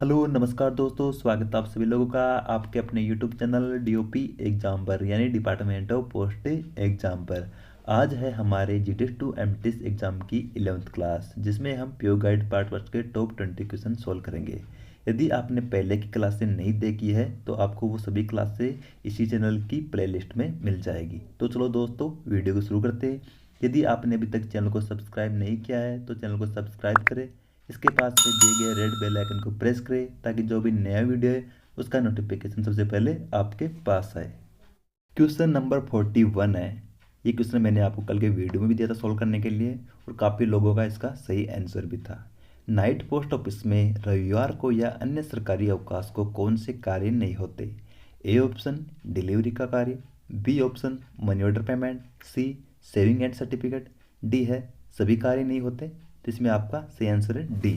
Hello नमस्कार दोस्तों, स्वागत है आप सभी लोगों का आपके अपने यूट्यूब चैनल डीओपी एग्जाम पर यानी डिपार्टमेंट ऑफ पोस्ट एग्जाम पर। आज है हमारे जीटीएस टू एमटीएस एग्जाम की 11th क्लास, जिसमें हम प्योर गाइड पार्ट फर्स्ट के टॉप 20 क्वेश्चन सोल्व करेंगे। यदि आपने पहले की क्लासें नहीं देखी है तो आपको वो सभी क्लासें इसी चैनल की प्लेलिस्ट में मिल जाएगी। तो चलो दोस्तों, वीडियो को शुरू करते हैं। यदि आपने अभी तक चैनल को सब्सक्राइब नहीं किया है तो चैनल को सब्सक्राइब करें। इसके पास में दिए गए रेड बेल आइकन को प्रेस करें ताकि जो भी नया वीडियो है उसका नोटिफिकेशन सबसे पहले आपके पास आए। क्वेश्चन नंबर 41 है। ये क्वेश्चन मैंने आपको कल के वीडियो में भी दिया था सॉल्व करने के लिए, और काफ़ी लोगों का इसका सही आंसर भी था। नाइट पोस्ट ऑफिस में रविवार को या अन्य सरकारी अवकाश को कौन से कार्य नहीं होते? ए ऑप्शन डिलीवरी का कार्य, B option money order payment, C saving and certificate, D है सभी कार्य नहीं होते। तो इसमें आपका सही आंसर है डी।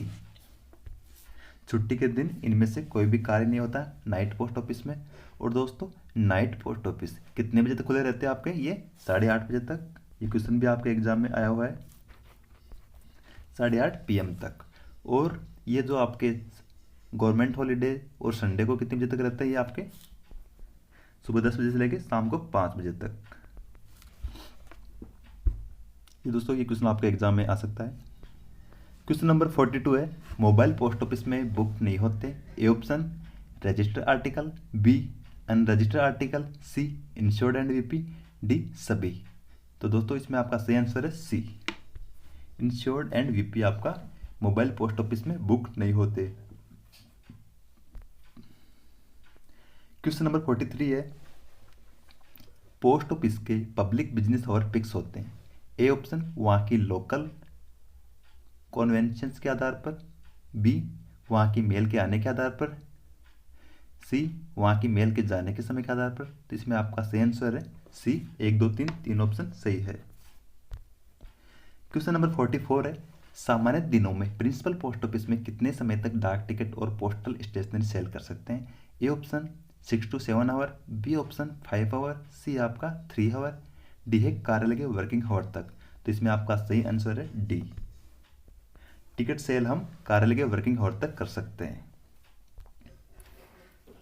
छुट्टी के दिन इनमें से कोई भी कार्य नहीं होता नाइट पोस्ट ऑफिस में। और दोस्तों, नाइट पोस्ट ऑफिस कितने बजे तक खुले रहते हैं आपके? ये 8:30 बजे तक। ये क्वेश्चन भी आपके एग्जाम में आया हुआ है, 8:30 PM तक। और ये जो आपके गवर्नमेंट हॉलीडे और संडे को कितने बजे तक रहता है? ये आपके सुबह 10 बजे से लेकर शाम को 5 बजे तक। ये दोस्तों, ये क्वेश्चन आपके एग्जाम में आ सकता है। क्वेश्चन नंबर 42 है। मोबाइल पोस्ट ऑफिस में बुक नहीं होते। A option register article, B unregistered article, C insured and VP, D सभी। तो दोस्तों, इसमें आपका सही आंसर है सी, इंश्योर्ड एंड वीपी आपका मोबाइल पोस्ट ऑफिस में बुक नहीं होते। क्वेश्चन नंबर 43 है। पोस्ट ऑफिस के पब्लिक बिजनेस आवर फिक्स होते हैं। ए ऑप्शन वहाँ की लोकल कॉन्वेंशंस के आधार पर, बी वहाँ की मेल के आने के आधार पर, सी वहाँ की मेल के जाने के समय के आधार पर। तो इसमें आपका सही आंसर है सी, 1 2 3 तीन ऑप्शन सही है। क्वेश्चन नंबर 44 है। सामान्य दिनों में प्रिंसिपल पोस्ट ऑफिस में कितने समय तक डाक टिकट और पोस्टल स्टेशनरी सेल कर सकते हैं? A option 6 to 7 hour, B option 5 hour, C आपका 3 आवर, डी है कार्यालय के वर्किंग आवर तक। तो इसमें आपका सही आंसर है डी, टिकट सेल हम कार्यालय के वर्किंग आवर तक कर सकते हैं।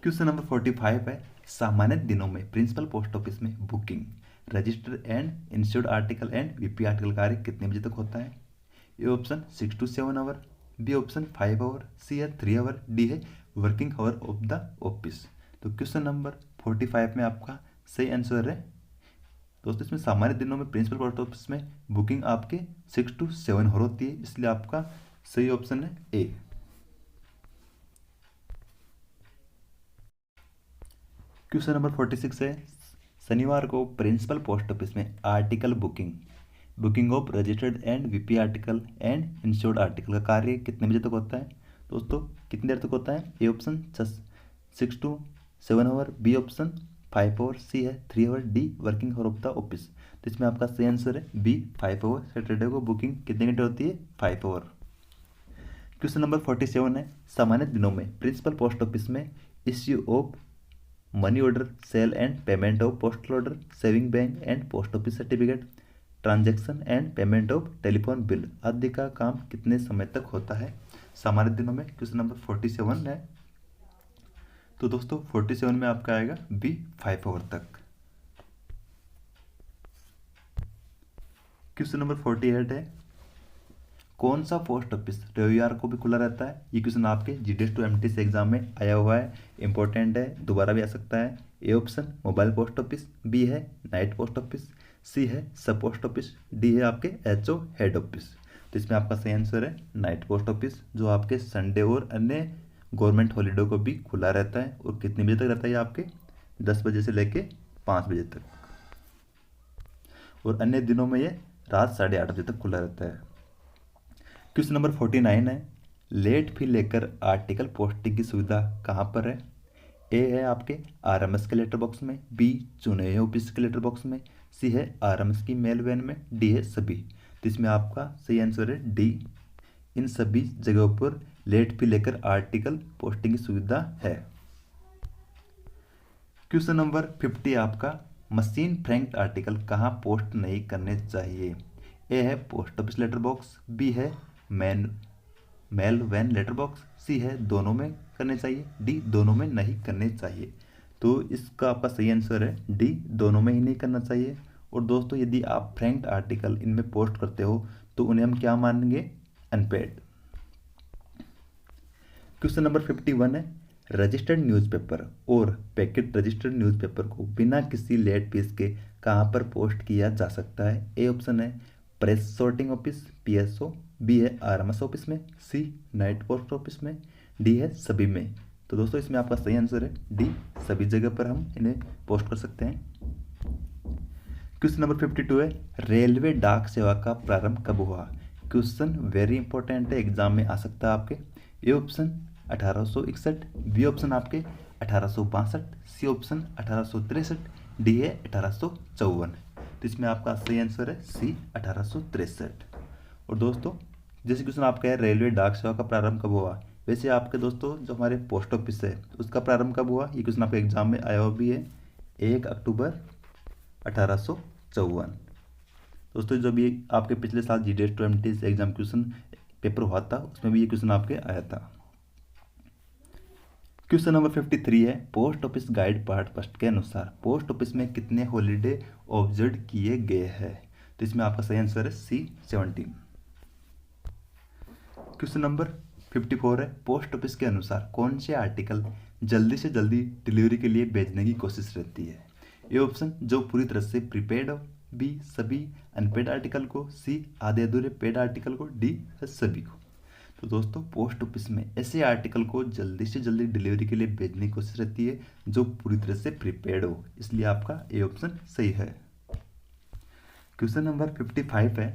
क्वेश्चन नंबर 45 है। सामान्य दिनों में प्रिंसिपल पोस्ट ऑफिस में booking, register and insured article and VP article कार्य कितने बजे तक होता है? A option 6 to 7 hour, B option 5 hour, C है 3 आवर, डी है working hour of the office. तो क्वेश्चन नंबर 45 में आपका सही आंसर है दोस्तों, इसमें सामान्य दिनों में प्रिंसिपल पोस्ट ऑफिस में बुकिंग आपके 6 to 7 आवर होती है, इसलिए आपका सही ऑप्शन है ए। क्वेश्चन नंबर 46 है। शनिवार को प्रिंसिपल पोस्ट ऑफिस में article booking, booking of registered and VP article and insured article का कार्य कितने बजे तक होता है? दोस्तों, कितनी देर तक होता है? A option 6 to 7 hour, B option 5 hour, C है 3 hour, D working hour of the office. तो इसमें आपका सही आंसर है बी, 5 आवर। सैटरडे को बुकिंग कितने घंटे होती है? 5 आवर। क्वेश्चन नंबर 47 है। सामान्य दिनों में प्रिंसिपल पोस्ट ऑफिस में issue of money order, sale and payment of postal order, saving bank and post office certificate, transaction and payment of telephone bill आदि का काम कितने समय तक होता है सामान्य दिनों में? क्वेश्चन नंबर 47 है। तो दोस्तों, 47 में आपका आएगा बी, 5 आवर तक। क्वेश्चन नंबर 48 है। कौन सा पोस्ट ऑफिस रविवार को भी खुला रहता है? ये क्वेश्चन आपके जीटीएस टू एमटीएस एग्जाम में आया हुआ है, इंपॉर्टेंट है, दोबारा भी आ सकता है। A option mobile post office, B है नाइट पोस्ट ऑफिस, सी है सब पोस्ट ऑफिस, डी है आपके एचओ हेड ऑफिस। तो इसमें आपका सही आंसर है नाइट पोस्ट ऑफिस, जो आपके संडे और अन्य गवर्नमेंट हॉलीडे को भी खुला रहता है। और कितने बजे तक रहता है? आपके 10 बजे से लेके 5 बजे तक, और अन्य दिनों में ये रात 8:30 बजे तक खुला रहता है। क्वेश्चन नंबर 49 है। लेट फी लेकर आर्टिकल पोस्टिंग की सुविधा कहाँ पर है? ए है आपके आरएमएस के लेटर बॉक्स में, बी चुने हुए ऑफिस के लेटर बॉक्स में, सी है आरएमएस की मेल वैन में, डी है सभी। तो इसमें आपका सही आंसर है डी, इन सभी जगहों पर लेट फी लेकर आर्टिकल पोस्टिंग की सुविधा है। क्वेश्चन नंबर 50 आपका। मशीन फ्रैंक्ड आर्टिकल कहाँ पोस्ट नहीं करने चाहिए? ए है post office letter box, B है mail van letter box, C है दोनों में करने चाहिए, डी दोनों में नहीं करने चाहिए। तो इसका आपका सही आंसर है डी, दोनों में ही नहीं करना चाहिए। और दोस्तों यदि आप फ्रैंक्ड आर्टिकल इनमें पोस्ट करते हो तो उन्हें हम क्या मानेंगे, अनपेड। क्वेश्चन नंबर 51 है, रजिस्टर्ड न्यूज़पेपर और पैकेट रजिस्टर्ड न्यूज़पेपर को बिना किसी लेट फीस के कहाँ पर पोस्ट किया जा सकता है। ए ऑप्शन है press sorting office PSO, B है आरएमएस ऑफिस में, सी नाइट पोस्ट ऑफिस में, डी है सभी में। तो दोस्तों इसमें आपका सही आंसर है डी, सभी जगह पर हम इन्हें पोस्ट कर सकते हैं। क्वेश्चन नंबर 52 है, रेलवे डाक सेवा का प्रारंभ कब हुआ। क्वेश्चन वेरी इंपॉर्टेंट है, एग्जाम में आ सकता है आपके। ए ऑप्शन 1861, बी ऑप्शन आपके 1862, सी ऑप्शन 1863, डी है 1854। तो इसमें आपका सही आंसर है सी 1863। और दोस्तों जैसे क्वेश्चन आपका है रेलवे डाक सेवा का प्रारंभ कब हुआ, वैसे आपके दोस्तों जो हमारे पोस्ट ऑफिस है उसका प्रारंभ कब हुआ, ये क्वेश्चन आपके एग्जाम में आया हुआ भी है, 1 अक्टूबर 1854। दोस्तों जो भी आपके पिछले साल GDS 20 एग्जाम क्वेश्चन पेपर हुआ था उसमें भी ये क्वेश्चन आपके आया था। क्वेश्चन नंबर 53 है, post office guide part first के अनुसार पोस्ट ऑफिस में कितने हॉलीडे ऑब्जर्व किए गए हैं। तो इसमें आपका सही आंसर है सी 17। क्वेश्चन नंबर 54 है, पोस्ट ऑफिस के अनुसार कौन से आर्टिकल जल्दी से जल्दी डिलीवरी के लिए भेजने की कोशिश रहती है। ए ऑप्शन जो पूरी तरह से प्रीपेड हो, बी सभी अनपेड आर्टिकल को, सी आधे अधूरे पेड आर्टिकल को, डी सभी को। तो दोस्तों पोस्ट ऑफिस में ऐसे आर्टिकल को जल्दी से जल्दी डिलीवरी के लिए भेजने की कोशिश रहती है जो पूरी तरह से प्रीपेड हो, इसलिए आपका ए ऑप्शन सही है। क्वेश्चन नंबर 55 है,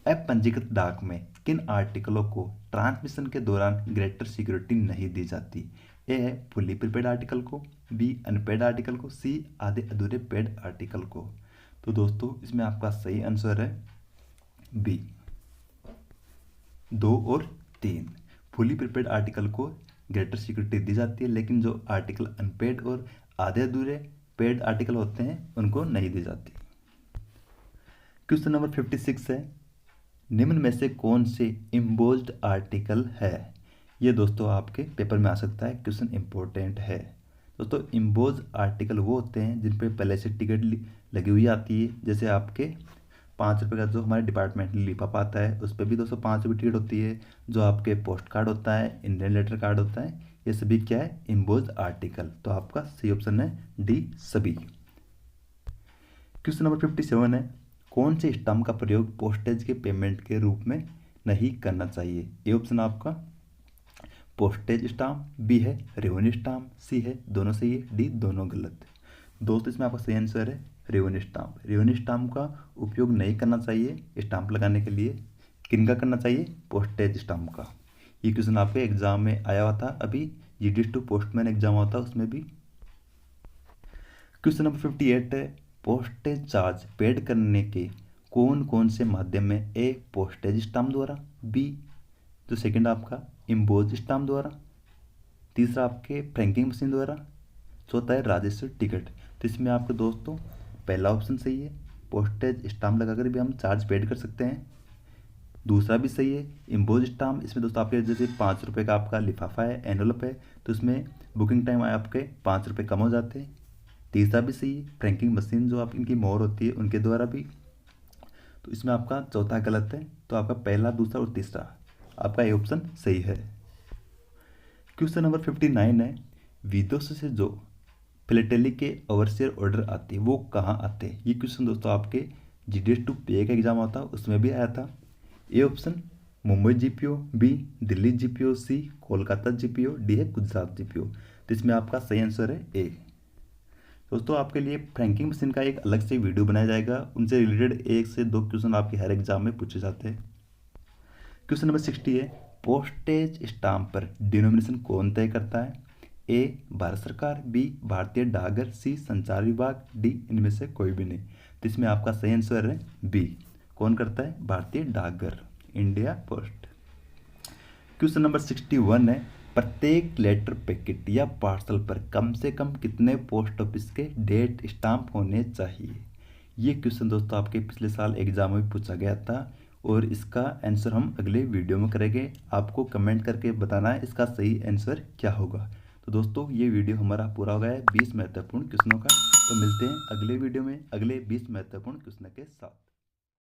अपंजीकृत डाक में किन आर्टिकलों को ट्रांसमिशन के दौरान ग्रेटर सिक्योरिटी नहीं दी जाती। ए है फुली प्रीपेड आर्टिकल को, बी अनपेड आर्टिकल को, सी आधे अधूरे पेड आर्टिकल को। तो दोस्तों इसमें आपका सही आंसर है बी, 2 और 3। फुली प्रीपेड आर्टिकल को ग्रेटर सिक्योरिटी दी जाती है, लेकिन जो आर्टिकल अनपेड और आधे अधूरे पेड आर्टिकल होते हैं उनको नहीं दी जाती। क्वेश्चन नंबर 56 है, निम्न में से कौन से इम्बोज्ड आर्टिकल है। ये दोस्तों आपके पेपर में आ सकता है, क्वेश्चन इंपॉर्टेंट है। दोस्तों इम्बोज आर्टिकल वो होते हैं जिन पे पहले से टिकट लगी हुई आती है, जैसे आपके 5 रुपये का जो हमारे डिपार्टमेंट लिफाफा आता है उस पर भी दोस्तों 5 रुपये टिकट होती है, जो आपके पोस्ट कार्ड होता है, इंडियन लेटर कार्ड होता है, ये सभी क्या है, इम्बोज आर्टिकल। तो आपका सही ऑप्शन है डी सभी। क्वेश्चन नंबर 57 है, कौन से स्टाम्प का प्रयोग पोस्टेज के पेमेंट के रूप में नहीं करना चाहिए। ए ऑप्शन आपका पोस्टेज स्टाम्प, बी है रेवेन्यू स्टाम्प, सी है दोनों सही है, डी दोनों गलत। दोस्तों इसमें आपका सही आंसर है रेवेन्यू स्टाम्प। रेवेन्यू स्टाम्प का उपयोग नहीं करना चाहिए स्टाम्प लगाने के लिए। किन का करना चाहिए, पोस्टेज स्टाम्प का। ये क्वेश्चन आपके एग्जाम में आया हुआ था, अभी GDS 2 पोस्टमैन एग्जाम होता है उसमें भी। क्वेश्चन नंबर 58 है, पोस्टेज चार्ज पेड करने के कौन कौन से माध्यम में। ए पोस्टेज स्टाम्प द्वारा, बी जो सेकंड आपका इम्बोज स्टाम्प द्वारा, तीसरा आपके फ्रैंकिंग मशीन द्वारा, चौथा है राजस्व टिकट। तो इसमें आपके दोस्तों पहला ऑप्शन सही है, पोस्टेज स्टाम्प लगाकर भी हम चार्ज पेड कर सकते हैं। दूसरा भी सही है इम्बोज स्टाम्प, इसमें दोस्तों आपके जैसे 5 रुपये का आपका लिफाफा है, एनवलप है, तो उसमें बुकिंग टाइम आए आपके 5 रुपये कम हो जाते हैं। तीसरा भी सही है फ्रैंकिंग मशीन जो आप इनकी मोहर होती है उनके द्वारा भी। तो इसमें आपका चौथा गलत है, तो आपका पहला दूसरा और तीसरा आपका ये ऑप्शन सही है। क्वेश्चन नंबर 59 है, विदेशों से जो फिलेटेली के ओवरसीयर ऑर्डर आते हैं वो कहाँ आते हैं। ये क्वेश्चन दोस्तों आपके GDS 2 पे का एग्जाम होता है उसमें भी आया था। A option Mumbai GPO, B Delhi GPO, C Kolkata GPO, D है गुजरात GPO। तो इसमें आपका सही आंसर है ए। दोस्तों आपके लिए फ्रैंकिंग मशीन का एक अलग से वीडियो बनाया जाएगा, उनसे रिलेटेड 1 से 2 क्वेश्चन आपके हर एग्जाम में पूछे जाते हैं। क्वेश्चन नंबर 60 है, पोस्टेज स्टाम्प पर डिनोमिनेशन कौन तय करता है। ए भारत सरकार, बी भारतीय डाकघर, सी संचार विभाग, डी इनमें से कोई भी नहीं। तो इसमें आपका सही आंसर है बी, कौन करता है, भारतीय डाकघर, इंडिया पोस्ट। क्वेश्चन नंबर 61 है, प्रत्येक लेटर पैकेट या पार्सल पर कम से कम कितने पोस्ट ऑफिस के डेट स्टाम्प होने चाहिए। ये क्वेश्चन दोस्तों आपके पिछले साल एग्जाम में पूछा गया था और इसका आंसर हम अगले वीडियो में करेंगे। आपको कमेंट करके बताना है इसका सही आंसर क्या होगा। तो दोस्तों ये वीडियो हमारा पूरा हो गया है 20 महत्वपूर्ण क्वेश्चनों का। तो मिलते हैं अगले वीडियो में अगले 20 महत्वपूर्ण क्वेश्चन के साथ।